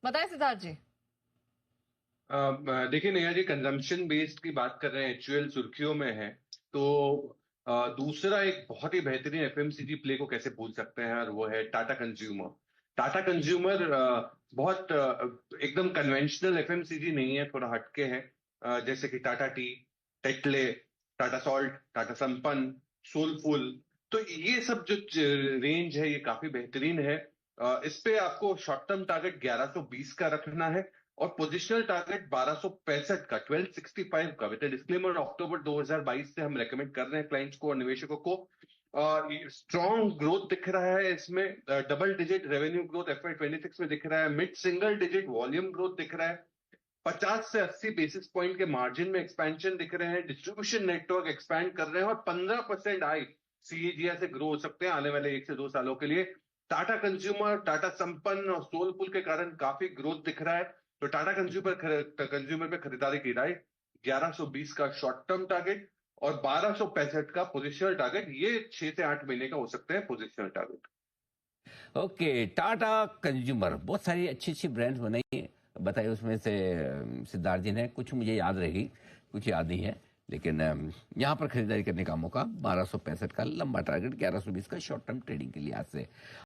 बताएं सिद्धार्थ जी। देखिए Neha ji, consumption based की बात कर रहे हैं, एक्चुअल सुर्खियों में है। तो दूसरा एक बहुत ही बेहतरीन एफएमसीजी प्ले को कैसे भूल सकते हैं, और वो है टाटा कंज्यूमर। टाटा कंज्यूमर बहुत एकदम कन्वेंशनल एफएमसीजी नहीं है, थोड़ा हटके है। जैसे कि Tata T, Tetley, Tata salt, Tata संपन्न, सोलफुल। तो ये सब जो रेंज है ये काफी बेहतरीन है। इस पे आपको शॉर्ट टर्म टारगेट 1120 का रखना है, और पोजिशनल टारगेट 1265 का, 1265 का। विद डिस्क्लेमर, अक्टूबर 2022 से हम रेकमेंड कर रहे हैं क्लाइंट्स को और निवेशकों को। स्ट्रॉन्ग ग्रोथ दिख रहा है इसमें, double digit revenue growth FY 26 में दिख रहा है, mid single digit volume growth दिख रहा है, 50 से 80 बेसिस पॉइंट के मार्जिन में एक्सपेंशन दिख रहे हैं, डिस्ट्रीब्यूशन नेटवर्क एक्सपैंड कर रहे हैं, और 15% आय सीएजीआर से ग्रो हो सकते हैं आने वाले 1 से 2 सालों के लिए। टाटा कंज्यूमर, टाटा संपन्न और सोलपुल के कारण काफी ग्रोथ दिख रहा है। तो टाटा कंज्यूमर पे खरीदारी की राय, 1120 का शॉर्ट टर्म टारगेट और 1265 का पोजिशनल टारगेट। ये 6 से 8 महीने का हो सकते हैं positional target. Okay, Tata consumer बहुत सारी अच्छी अच्छी ब्रांड्स बनाई बताई, उसमें से सिद्धार्थ जी ने कुछ मुझे याद रहेगी, कुछ याद नहीं है। लेकिन यहाँ पर खरीदारी करने का मौका, 1265 का लंबा टारगेट, 1120 का शॉर्ट टर्म ट्रेडिंग के लिए आज से।